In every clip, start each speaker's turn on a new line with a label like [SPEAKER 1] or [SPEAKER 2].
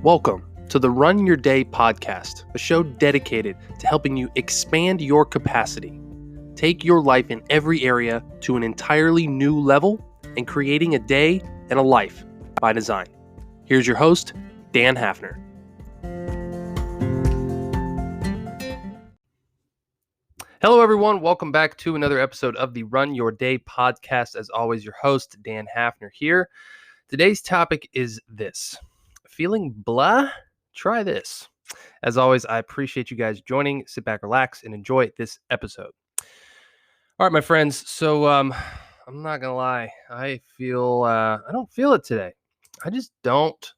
[SPEAKER 1] Welcome to the Run Your Day podcast, a show dedicated to helping you expand your capacity, take your life in every area to an entirely new level, and creating a day and a life by design. Here's your host, Dan Hafner. Hello, everyone. Welcome back to another episode of the Run Your Day podcast. As always, your host, Dan Hafner here. Today's topic is this. Feeling blah? Try this. As always, I appreciate you guys joining. Sit back, relax, and enjoy this episode. All right, my friends. So I'm not going to lie. I don't feel it today. I just don't.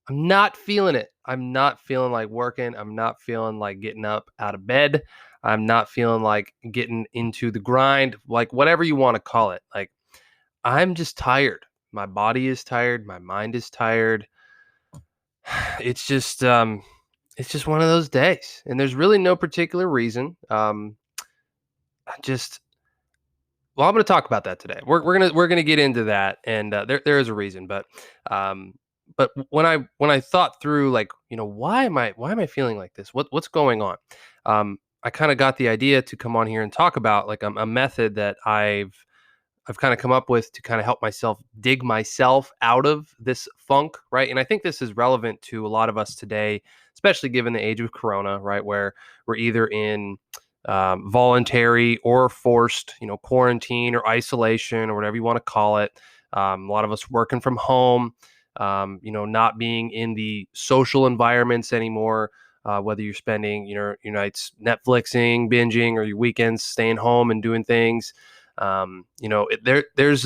[SPEAKER 1] I'm not feeling it. I'm not feeling like working. I'm not feeling like getting up out of bed. I'm not feeling like getting into the grind, like whatever you want to call it. Like I'm just tired. My body is tired. My mind is tired. It's just one of those days, and there's really no particular reason. I'm going to talk about that today. We're gonna get into that, and there is a reason, but when I thought through, like, why am I feeling like this? What's going on? I kind of got the idea to come on here and talk about like a method that I've kind of come up with to kind of help myself dig myself out of this funk, right? And I think this is relevant to a lot of us today, especially given the age of Corona, right? Where we're either in voluntary or forced, quarantine or isolation or whatever you want to call it. A lot of us working from home, not being in the social environments anymore. Whether you're spending your nights Netflixing, binging, or your weekends staying home and doing things. There's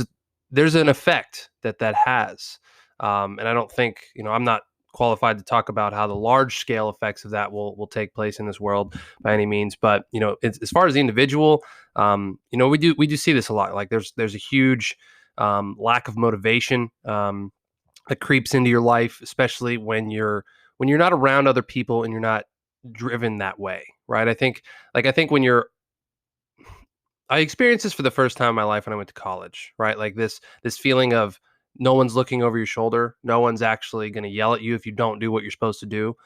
[SPEAKER 1] an effect that has, and I don't think I'm not qualified to talk about how the large scale effects of that will take place in this world by any means, but as far as the individual, we do see this a lot. Like there's a huge lack of motivation that creeps into your life, especially when you're not around other people and you're not driven that way, right? I think when I experienced this for the first time in my life when I went to college, right? Like this feeling of no one's looking over your shoulder. No one's actually going to yell at you if you don't do what you're supposed to do.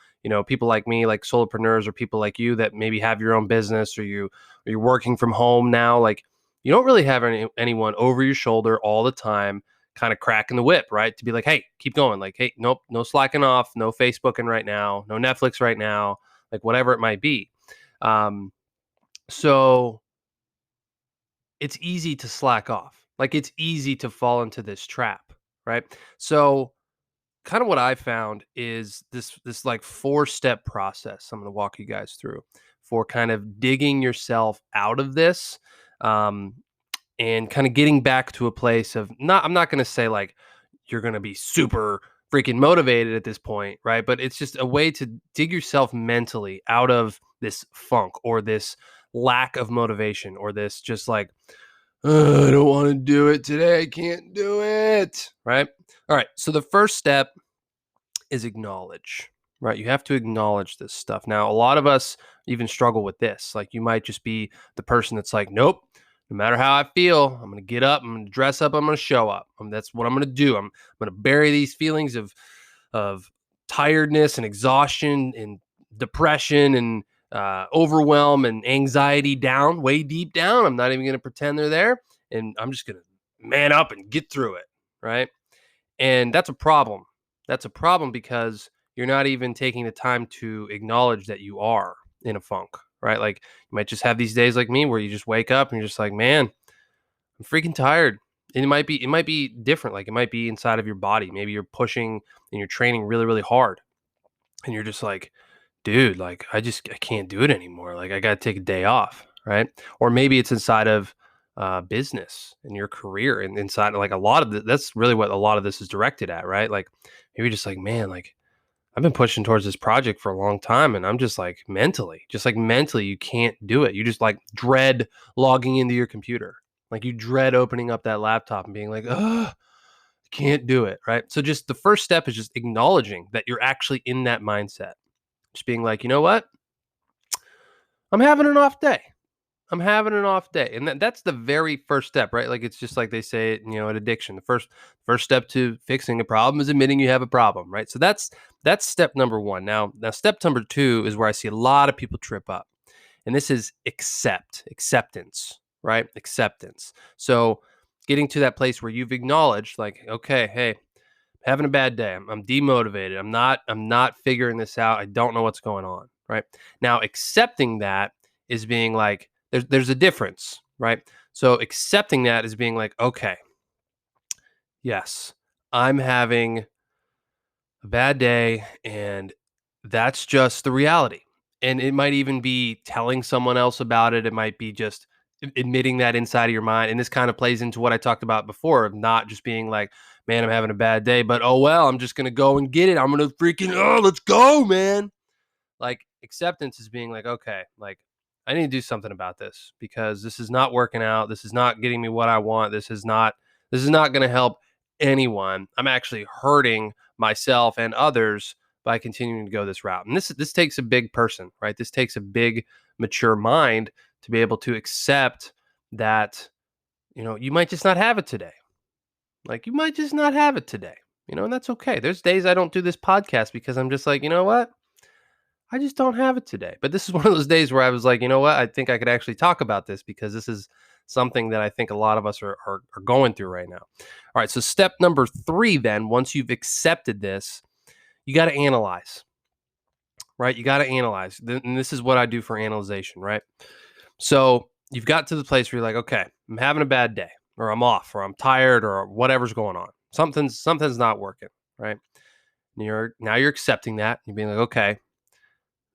[SPEAKER 1] People like me, like solopreneurs, or people like you that maybe have your own business, or you're working from home now. Like you don't really have anyone over your shoulder all the time, kind of cracking the whip, right? To be like, hey, keep going. Like, hey, nope, no slacking off, no Facebooking right now, no Netflix right now, like whatever it might be. So it's easy to slack off. Like it's easy to fall into this trap, right? So kind of what I found is this like 4-step process I'm going to walk you guys through for kind of digging yourself out of this, and kind of getting back to a place of I'm not going to say like you're going to be super freaking motivated at this point, right? But it's just a way to dig yourself mentally out of this funk or this lack of motivation or this just like, I don't want to do it today. I can't do it. Right. All right. So the first step is acknowledge, right? You have to acknowledge this stuff. Now, a lot of us even struggle with this. Like you might just be the person that's like, nope, no matter how I feel, I'm going to get up, I'm going to dress up, I'm going to show up. That's what I'm going to do. I'm going to bury these feelings of tiredness and exhaustion and depression and overwhelm and anxiety down, way deep down. I'm not even going to pretend they're there. And I'm just going to man up and get through it. Right. And that's a problem. That's a problem because you're not even taking the time to acknowledge that you are in a funk. Right. Like you might just have these days like me where you just wake up and you're just like, man, I'm freaking tired. And it might be different. Like it might be inside of your body. Maybe you're pushing and you're training really, really hard. And you're just like, dude, like I can't do it anymore. Like I got to take a day off, right? Or maybe it's inside of business and your career, and inside like a lot of that's really what a lot of this is directed at, right? Like maybe just like, man, like I've been pushing towards this project for a long time, and I'm just like mentally, you can't do it. You just like dread logging into your computer, like you dread opening up that laptop and being like, oh, can't do it, right? So just the first step is just acknowledging that you're actually in that mindset. Just being like, you know what? I'm having an off day. I'm having an off day. And that's the very first step, right? Like it's just like they say, at addiction. The first step to fixing a problem is admitting you have a problem, right? So that's step number 1. Now step number 2 is where I see a lot of people trip up. And this is acceptance, right? Acceptance. So getting to that place where you've acknowledged like, okay, hey, having a bad day. I'm demotivated. I'm not figuring this out. I don't know what's going on, right? Now, accepting that is being like there's a difference, right? So accepting that is being like, okay, yes, I'm having a bad day and that's just the reality. And it might even be telling someone else about it. It might be just admitting that inside of your mind. And this kind of plays into what I talked about before of not just being like, man, I'm having a bad day, but oh well, I'm just gonna go and get it. I'm gonna let's go, man. Like acceptance is being like, okay, like I need to do something about this because this is not working out. This is not getting me what I want. This is not going to help anyone. I'm actually hurting myself and others by continuing to go this route. And this takes a big person, right? This takes a big mature mind to be able to accept that, you might just not have it today. Like you might just not have it today. And that's okay. There's days I don't do this podcast because I'm just like, you know what? I just don't have it today. But this is one of those days where I was like, you know what? I think I could actually talk about this because this is something that I think a lot of us are going through right now. All right. So, step number 3, then, once you've accepted this, you got to analyze, right? You got to analyze. And this is what I do for analyzation, right? So, you've got to the place where you're like, okay, I'm having a bad day, or I'm off, or I'm tired, or whatever's going on. Something's not working, right? And now you're accepting that. You're being like, okay,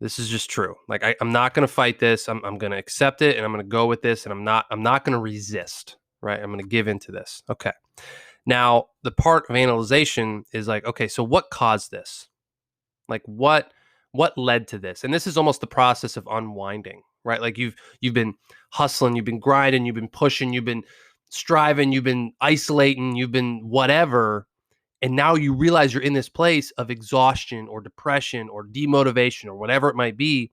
[SPEAKER 1] this is just true. Like I'm not going to fight this. I'm going to accept it and I'm going to go with this and I'm not going to resist, right? I'm going to give into this. Okay. Now, the part of analyzation is like, okay, so what caused this? Like what led to this? And this is almost the process of unwinding, right? Like you've been hustling, you've been grinding, you've been pushing, you've been striving, you've been isolating, you've been whatever, and now you realize you're in this place of exhaustion or depression or demotivation or whatever it might be,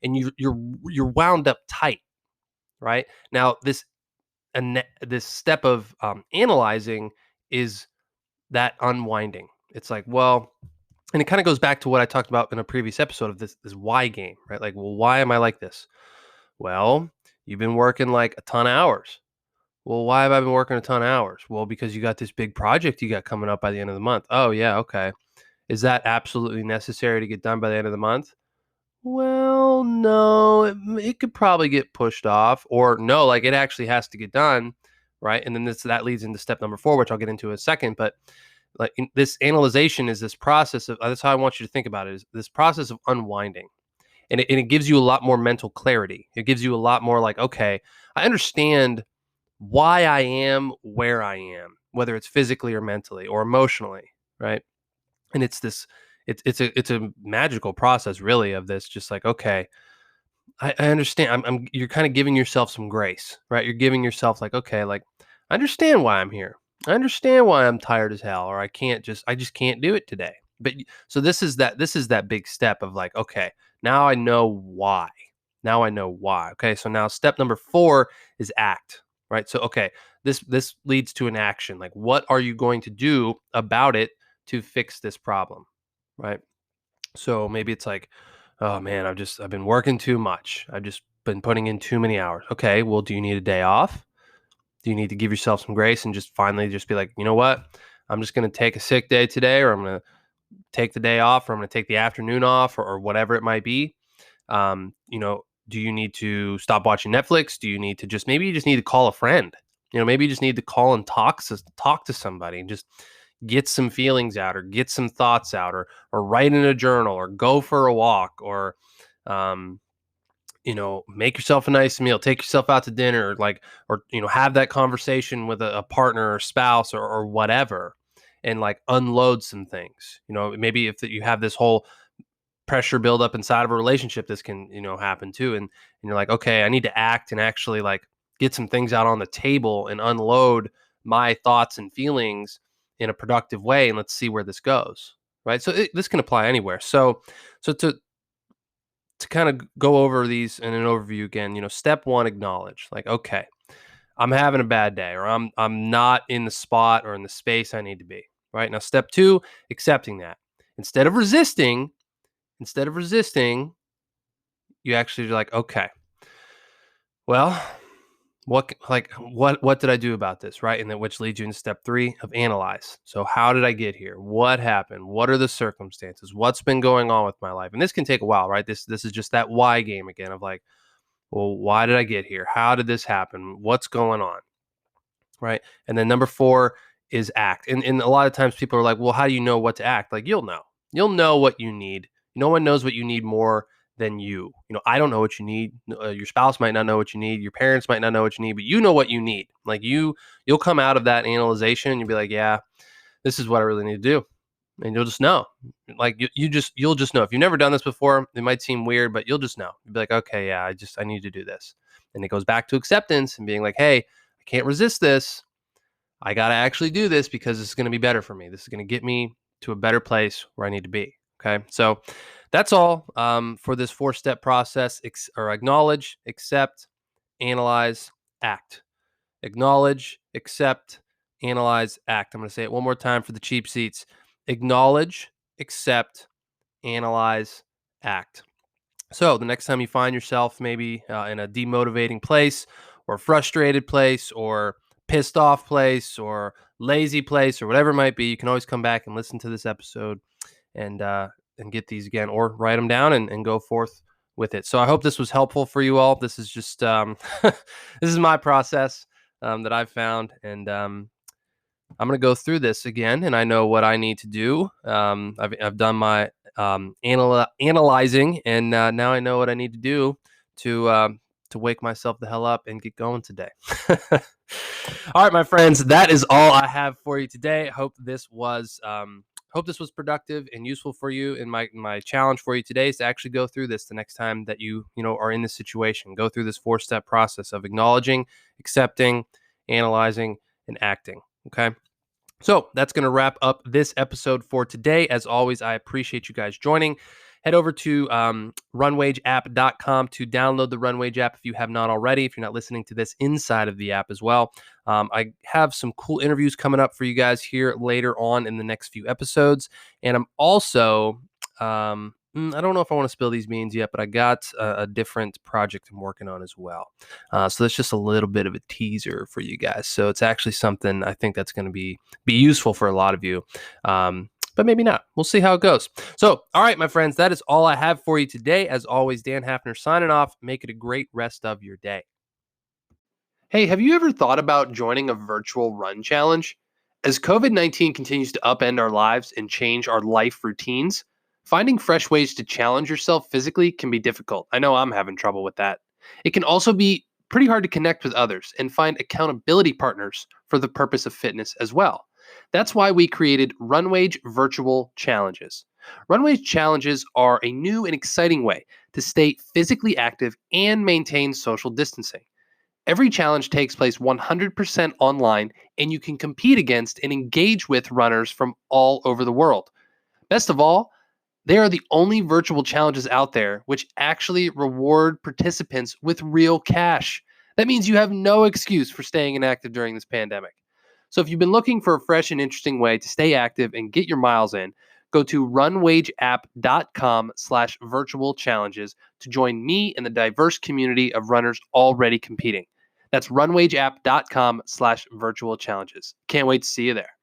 [SPEAKER 1] and you're wound up tight, right? Now this step of analyzing is that unwinding. It's like, well, and it kind of goes back to what I talked about in a previous episode of this why game, right? Like, well, why am I like this? Well, you've been working like a ton of hours. Well, why have I been working a ton of hours? Well, because you got this big project you got coming up by the end of the month. Oh, yeah, okay. Is that absolutely necessary to get done by the end of the month? Well, no, it could probably get pushed off, or no, like it actually has to get done, right? And then that leads into step number 4, which I'll get into in a second. But like this analyzation is this process of that's how I want you to think about it, is this process of unwinding. And it gives you a lot more mental clarity. It gives you a lot more like, okay, I understand why I am where I am, whether it's physically or mentally or emotionally, right? And it's a magical process really of this, just like, okay, I understand. You're kind of giving yourself some grace, right? You're giving yourself like, okay, like I understand why I'm here. I understand why I'm tired as hell, or I just can't do it today. So this is that big step of like, okay, now I know why. Now I know why. Okay, so now step number 4 is act, right? So okay, this leads to an action. Like, what are you going to do about it to fix this problem, right? So maybe it's like, oh man, I've been working too much. I've just been putting in too many hours. Okay, well, do you need a day off? Do you need to give yourself some grace and just finally just be like, you know what? I'm just going to take a sick day today, or I'm going to take the day off, or I'm going to take the afternoon off, or whatever it might be. Do you need to stop watching Netflix? Do you need to maybe you just need to call a friend? Maybe you just need to call and talk to somebody and just get some feelings out, or get some thoughts out, or write in a journal, or go for a walk, or um, make yourself a nice meal, take yourself out to dinner, or have that conversation with a partner or spouse, or whatever, and like unload some things. Maybe if you have this whole pressure build up inside of a relationship, this can happen too, and you're like, okay, I need to act and actually like get some things out on the table and unload my thoughts and feelings in a productive way, and let's see where this goes, right? So this can apply anywhere. So to to kind of go over these in an overview again, step one, acknowledge. Like, okay, I'm having a bad day, or I'm not in the spot or in the space I need to be. Right now, step two, accepting that. Instead of resisting, instead of resisting, you actually are like, okay, well, what did I do about this, right? And then which leads you into step three of analyze. So how did I get here? What happened? What are the circumstances? What's been going on with my life? And this can take a while, right? This is just that why game again of like, well, why did I get here? How did this happen? What's going on? Right. And then number four is act. And a lot of times people are like, well, how do you know what to act? Like, you'll know. You'll know what you need. No one knows what you need more than you. I don't know what you need. Your spouse might not know what you need. Your parents might not know what you need, but you know what you need. Like, you'll come out of that analyzation and you'll be like, yeah, this is what I really need to do. And you'll just know. Like, you'll just know. If you've never done this before, it might seem weird, but you'll just know. You'll be like, okay, yeah, I need to do this. And it goes back to acceptance and being like, hey, I can't resist this. I got to actually do this because it's going to be better for me. This is going to get me to a better place where I need to be. Okay. So that's all for this 4-step process, or acknowledge, accept, analyze, act. Acknowledge, accept, analyze, act. I'm going to say it one more time for the cheap seats. Acknowledge, accept, analyze, act. So the next time you find yourself maybe in a demotivating place, or frustrated place, or pissed off place, or lazy place, or whatever it might be, you can always come back and listen to this episode and get these again, or write them down and go forth with it. So I hope this was helpful for you all. This is just this is my process that I've found, and I'm going to go through this again, and I know what I need to do. I've done my analyzing, and now I know what I need to do to wake myself the hell up and get going today. All right, my friends, that is all I have for you today. Hope this was productive and useful for you. And my challenge for you today is to actually go through this the next time that you are in this situation. Go through this 4-step process of acknowledging, accepting, analyzing, and acting. Okay. So that's going to wrap up this episode for today. As always, I appreciate you guys joining. Head over to runwageapp.com to download the Runwage app if you have not already, if you're not listening to this inside of the app as well. I have some cool interviews coming up for you guys here later on in the next few episodes. And I'm also, I don't know if I want to spill these beans yet, but I got a different project I'm working on as well. So that's just a little bit of a teaser for you guys. So it's actually something I think that's going to be useful for a lot of you. But maybe not. We'll see how it goes. So, all right, my friends, that is all I have for you today. As always, Dan Hafner signing off. Make it a great rest of your day. Hey, have you ever thought about joining a virtual run challenge? As COVID-19 continues to upend our lives and change our life routines, finding fresh ways to challenge yourself physically can be difficult. I know I'm having trouble with that. It can also be pretty hard to connect with others and find accountability partners for the purpose of fitness as well. That's why we created Runwage Virtual Challenges. Runwage Challenges are a new and exciting way to stay physically active and maintain social distancing. Every challenge takes place 100% online, and you can compete against and engage with runners from all over the world. Best of all, they are the only virtual challenges out there which actually reward participants with real cash. That means you have no excuse for staying inactive during this pandemic. So if you've been looking for a fresh and interesting way to stay active and get your miles in, go to runwageapp.com/virtual challenges to join me and the diverse community of runners already competing. That's runwageapp.com/virtual challenges. Can't wait to see you there.